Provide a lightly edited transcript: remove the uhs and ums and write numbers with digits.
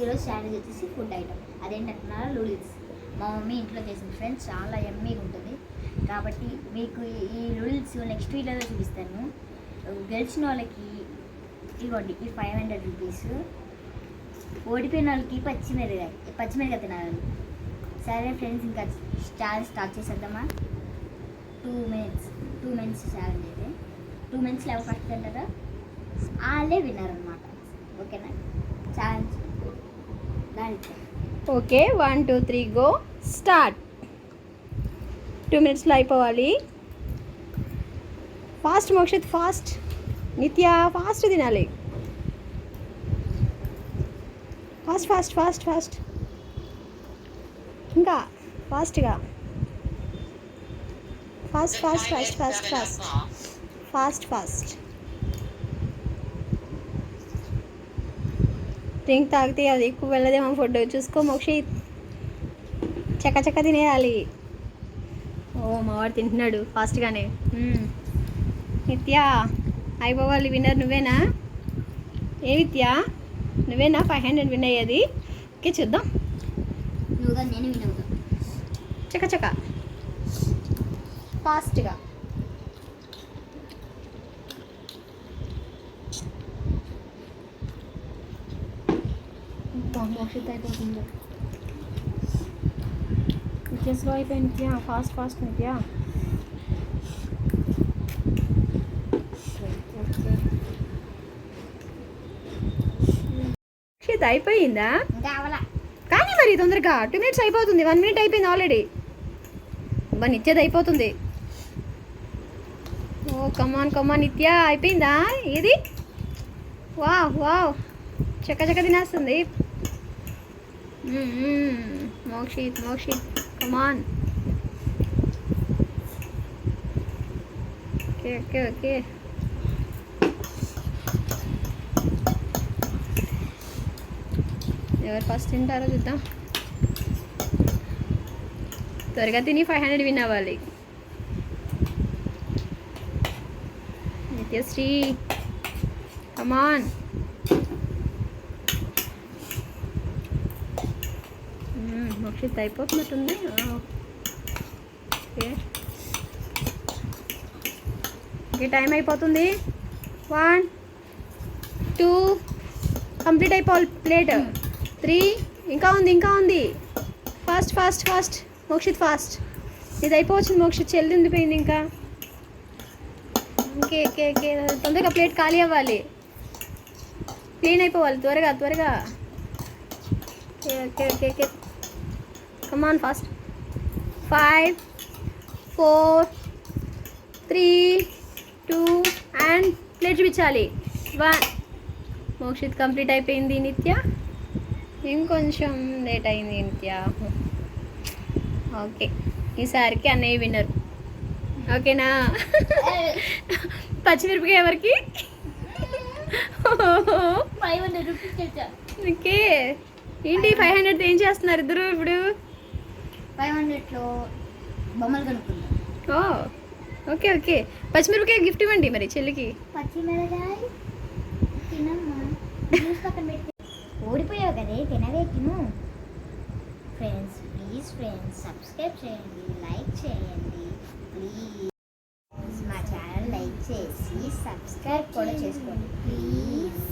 ఈరోజు ఛాలెంజ్ వచ్చేసి food item. అదేంటంటున్నారా, noodles. మా మమ్మీ ఇంట్లో చేసింది ఫ్రెండ్స్, చాలా యమ్మీగా ఉంటుంది. కాబట్టి మీకు ఈ నూడిల్స్ నెక్స్ట్ వీడియోలో చూపిస్తాను. గెలిచిన వాళ్ళకి ఇవ్వండి ఈ 500 రూపీస్. ఓడిపోయిన వాళ్ళకి పచ్చిమిరకాయ తినాలి. సరే ఫ్రెండ్స్, ఇంకా ఛాలెంజ్ స్టార్ట్ చేసేద్దామా? 2 మినిట్స్ ఛాలెంజ్ అయితే 2 మినిట్స్లో ఎవరు ఫస్ట్ తింటారా వాళ్ళే విన్నారు అనమాట. ఓకేనా? ఛాలెంజ్ దానికి ఓకే, 1 2 3 గో స్టార్ట్. 2 మినిట్స్లో అయిపోవాలి. Fast Mokshith, fast. నిత్య ఫాస్ట్ తినాలి. ఫాస్ట్ ఫాస్ట్ ఫాస్ట్ ఫాస్ట్, ఇంకా ఫాస్ట్గా. Fast fast fast fast fast fast fast. Drink తాగితే అది ఎక్కువ వెళ్ళదేమో. ఫుడ్ చూసుకో మోక్షిత్, చక్క తినేయాలి. ఓ మావాడు తింటున్నాడు ఫాస్ట్గానే. నిత్య అయిపోవాలి. విన్నర్ నువ్వేనా? ఏ నిత్య నువ్వేనా 500 విన్ అయ్యేది? ఓకే చూద్దాం. నువ్వుగా నేను విన్ అవుతా. చక్క ఫాస్ట్గా. మోక్షిత్ అయిపోతుంది. నిత్య స్లో అయిపోయి. నిత్య ఫాస్ట్ ఫాస్ట్. నిత్య మోక్షిత్ అయిపోయిందా? కానీ మరి తొందరగా 2 మినిట్స్ అయిపోతుంది. 1 మినిట్ అయిపోయింది ఆల్రెడీ. నిత్యది అయిపోతుంది. ఓ కమాన్ నిత్య అయిపోయిందా? ఏది? వావ్ చక్క తినేస్తుంది. మోక్షిత్ కమాన్. ఓకే ఎవరు ఫస్ట్ తింటారో చూద్దాం. త్వరగా తిని 500 విన్ అవ్వాలి. నిత్యశ్రీ కమాన్. మోక్షిత్ అయిపోతున్నట్టుంది. ఓకే టైం అయిపోతుంది. 1 2 కంప్లీట్ అయిపోవాలి. ప్లేట్ 3 ఇంకా ఉంది. Fast Mokshith fast. ఇది అయిపోవచ్చింది. మోక్షిత్ చెల్లి ఉండిపోయింది ఇంకా. ఓకే తొందరగా ప్లేట్ ఖాళీ అవ్వాలి. క్లీన్ అయిపోవాలి త్వరగా. Okay come on fast. 5 4 3 2 and plate చూపించాలి. 1 మోక్షిత్ కంప్లీట్ అయిపోయింది. నిత్య ఇంకొంచెం లేట్ అయింది. నిత్య ఓకే ఈసారికి అన్నయ్య విన్నర్. ఓకేనా? పచ్చిమిరపకాయ ఎవరికి? 500 రూపీస్. ఓకే ఏంటి 500 ఏం చేస్తున్నారు ఇద్దరు ఇప్పుడు? 500లో బొమ్మలు కొనుక్కుందాం. ఓకే పచ్చిమిరపకాయ గిఫ్ట్ ఇవ్వండి మరి చెల్లికి. పచ్చిమిరపకాయ తినమ్మా. ఓడిపోయావు కదే, తినవే తిను. ప్లీజ్ ఫ్రెండ్స్ సబ్స్క్రైబ్ చేయండి, లైక్ చేయండి ప్లీజ్. మా ఛానల్ లైక్ చేసి సబ్స్క్రైబ్ కూడా చేసుకోండి ప్లీజ్.